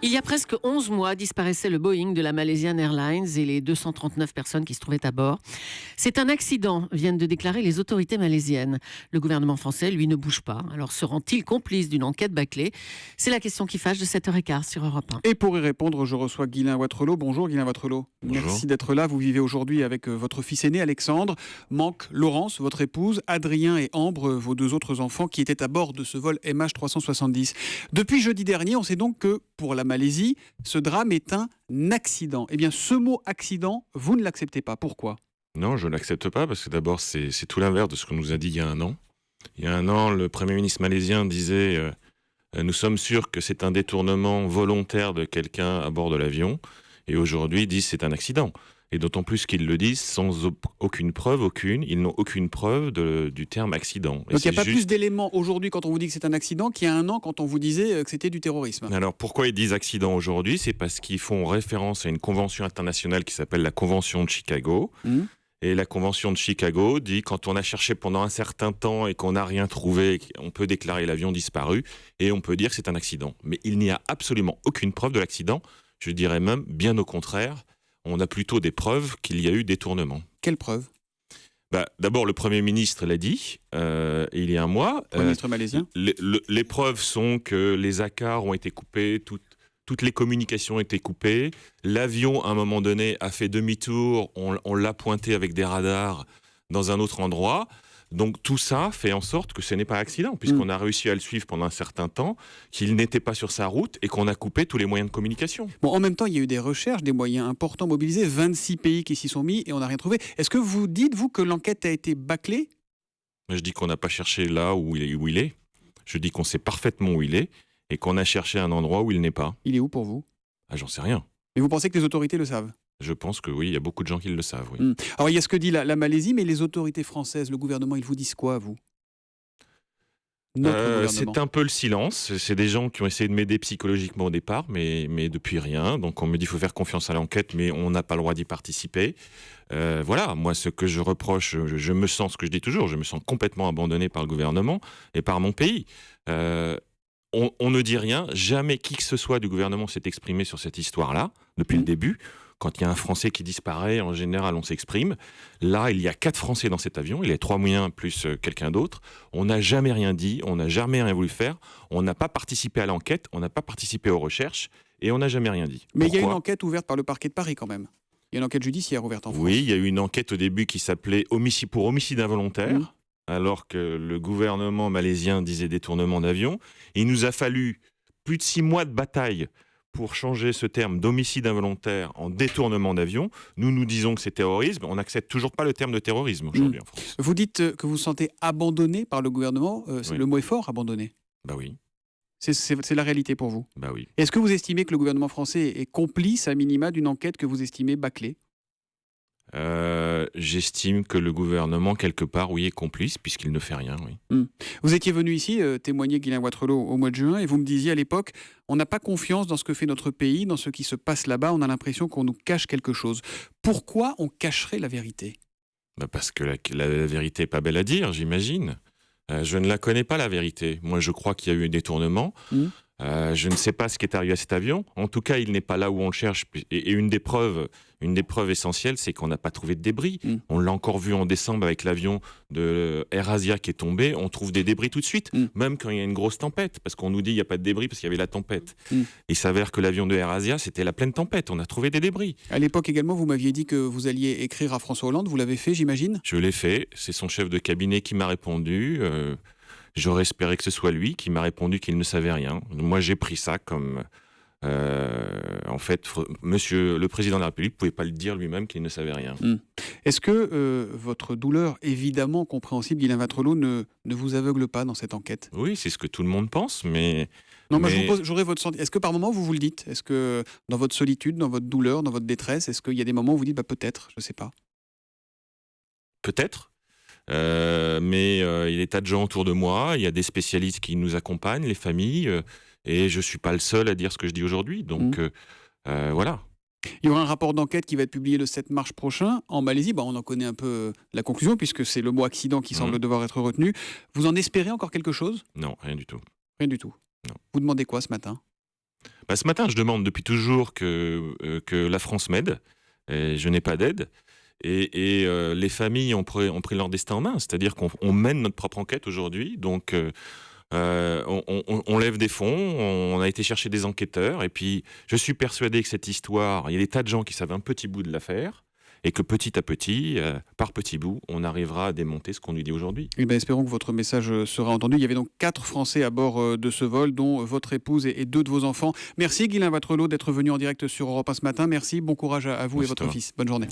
Il y a presque 11 mois disparaissait le Boeing de la Malaysian Airlines et les 239 personnes qui se trouvaient à bord. C'est un accident, viennent de déclarer les autorités malaisiennes. Le gouvernement français, lui, ne bouge pas. Alors seront-ils complices d'une enquête bâclée? C'est la question qui fâche de 7h15 sur Europe 1. Et pour y répondre, je reçois Guylain Watrelot. Bonjour Guylain Watrelot. Bonjour. Merci d'être là. Vous vivez aujourd'hui avec votre fils aîné Alexandre, manque Laurence, votre épouse, Adrien et Ambre, vos deux autres enfants qui étaient à bord de ce vol MH370. Depuis jeudi dernier, on sait donc que pour la Malaisie, ce drame est un accident. Eh bien, ce mot accident, vous ne l'acceptez pas. Pourquoi ? Non, je ne l'accepte pas parce que d'abord, c'est tout l'inverse de ce qu'on nous a dit il y a un an. Il y a un an, le Premier ministre malaisien disait nous sommes sûrs que c'est un détournement volontaire de quelqu'un à bord de l'avion. Et aujourd'hui, ils disent c'est un accident. Et d'autant plus qu'ils le disent sans aucune preuve, Ils n'ont aucune preuve du terme accident. Et donc il n'y a pas juste... plus d'éléments aujourd'hui quand on vous dit que c'est un accident qu'il y a un an quand on vous disait que c'était du terrorisme. Alors pourquoi ils disent accident aujourd'hui ? C'est parce qu'ils font référence à une convention internationale qui s'appelle la Convention de Chicago. Et la Convention de Chicago dit quand on a cherché pendant un certain temps et qu'on n'a rien trouvé, on peut déclarer l'avion disparu et on peut dire que c'est un accident. Mais il n'y a absolument aucune preuve de l'accident. Je dirais même bien au contraire. On a plutôt des preuves qu'il y a eu détournement. Quelles preuves ? D'abord, le Premier ministre l'a dit il y a un mois. Le Premier ministre malaisien ? Les preuves sont que les ACAR ont été coupés, toutes les communications ont été coupées. L'avion, à un moment donné, a fait demi-tour. On l'a pointé avec des radars dans un autre endroit. Donc tout ça fait en sorte que ce n'est pas un accident, puisqu'on a réussi à le suivre pendant un certain temps, qu'il n'était pas sur sa route et qu'on a coupé tous les moyens de communication. Bon, en même temps, il y a eu des recherches, des moyens importants mobilisés, 26 pays qui s'y sont mis et on n'a rien trouvé. Est-ce que vous dites, vous, que l'enquête a été bâclée ? Je dis qu'on n'a pas cherché là où il est. Je dis qu'on sait parfaitement où il est et qu'on a cherché un endroit où il n'est pas. Il est où pour vous ? J'en sais rien. Mais vous pensez que les autorités le savent ? Je pense que oui, il y a beaucoup de gens qui le savent. Oui. Alors il y a ce que dit la Malaisie, mais les autorités françaises, le gouvernement, ils vous disent quoi, vous ? C'est un peu le silence. C'est des gens qui ont essayé de m'aider psychologiquement au départ, mais depuis rien. Donc on me dit qu'il faut faire confiance à l'enquête, mais on n'a pas le droit d'y participer. Voilà, moi ce que je reproche, je me sens, ce que je dis toujours, je me sens complètement abandonné par le gouvernement et par mon pays. On ne dit rien, jamais qui que ce soit du gouvernement s'est exprimé sur cette histoire-là, depuis le début. Quand il y a un Français qui disparaît, en général, on s'exprime. Là, il y a 4 Français dans cet avion. Il y a 3 moyens plus quelqu'un d'autre. On n'a jamais rien dit. On n'a jamais rien voulu faire. On n'a pas participé à l'enquête. On n'a pas participé aux recherches. Et on n'a jamais rien dit. Mais il y a une enquête ouverte par le parquet de Paris, quand même. Il y a une enquête judiciaire ouverte en France. Oui, il y a eu une enquête au début qui s'appelait pour homicide involontaire, alors que le gouvernement malaisien disait détournement d'avion. Il nous a fallu plus de 6 mois de bataille pour changer ce terme d'homicide involontaire en détournement d'avion. Nous disons que c'est terrorisme. On n'accepte toujours pas le terme de terrorisme aujourd'hui en France. Vous dites que vous vous sentez abandonné par le gouvernement. Oui. Le mot est fort, abandonné. Oui. C'est la réalité pour vous. Oui. Est-ce que vous estimez que le gouvernement français est complice, à minima, d'une enquête que vous estimez bâclée ? J'estime que le gouvernement, quelque part, oui, est complice, puisqu'il ne fait rien, oui. Vous étiez venu ici témoigner, Guylain Watrelot, au mois de juin, et vous me disiez à l'époque, on n'a pas confiance dans ce que fait notre pays, dans ce qui se passe là-bas, on a l'impression qu'on nous cache quelque chose. Pourquoi on cacherait la vérité ? Parce que la vérité n'est pas belle à dire, j'imagine. Je ne la connais pas, la vérité. Moi, je crois qu'il y a eu un détournement. Je ne sais pas ce qui est arrivé à cet avion. En tout cas, il n'est pas là où on le cherche. Et une des preuves essentielles, c'est qu'on n'a pas trouvé de débris. On l'a encore vu en décembre avec l'avion de AirAsia qui est tombé. On trouve des débris tout de suite, même quand il y a une grosse tempête. Parce qu'on nous dit qu'il n'y a pas de débris parce qu'il y avait la tempête. Il s'avère que l'avion de AirAsia, c'était la pleine tempête. On a trouvé des débris. À l'époque également, vous m'aviez dit que vous alliez écrire à François Hollande. Vous l'avez fait, j'imagine ? Je l'ai fait. C'est son chef de cabinet qui m'a répondu. J'aurais espéré que ce soit lui qui m'a répondu qu'il ne savait rien. Moi, j'ai pris ça comme... en fait, monsieur le président de la République ne pouvait pas le dire lui-même qu'il ne savait rien. Est-ce que votre douleur, évidemment compréhensible, Guylain Watrelot, ne vous aveugle pas dans cette enquête ? Oui, c'est ce que tout le monde pense, mais... Non, moi j'aurais votre sentiment. Est-ce que par moment vous le dites ? Est-ce que dans votre solitude, dans votre douleur, dans votre détresse, est-ce qu'il y a des moments où vous dites peut-être, je ne sais pas ? Peut-être. Mais il y a des tas de gens autour de moi, il y a des spécialistes qui nous accompagnent, les familles, et je ne suis pas le seul à dire ce que je dis aujourd'hui. Donc voilà. Il y aura un rapport d'enquête qui va être publié le 7 mars prochain en Malaisie. On en connaît un peu la conclusion puisque c'est le mot accident qui semble devoir être retenu. Vous en espérez encore quelque chose ? Non, rien du tout. Rien du tout. Non. Vous demandez quoi ce matin ? Ce matin, je demande depuis toujours que la France m'aide. Et je n'ai pas d'aide. Et les familles ont pris leur destin en main. C'est-à-dire qu'on mène notre propre enquête aujourd'hui. Donc, on lève des fonds, on a été chercher des enquêteurs. Et puis, je suis persuadé que cette histoire, il y a des tas de gens qui savent un petit bout de l'affaire. Et que petit à petit, par petits bouts, on arrivera à démonter ce qu'on nous dit aujourd'hui. Eh bien, espérons que votre message sera entendu. Il y avait donc 4 Français à bord de ce vol, dont votre épouse et 2 de vos enfants. Merci Guylain Wattrelos d'être venu en direct sur Europe 1 ce matin. Merci, bon courage à vous et votre fils. Bonne journée.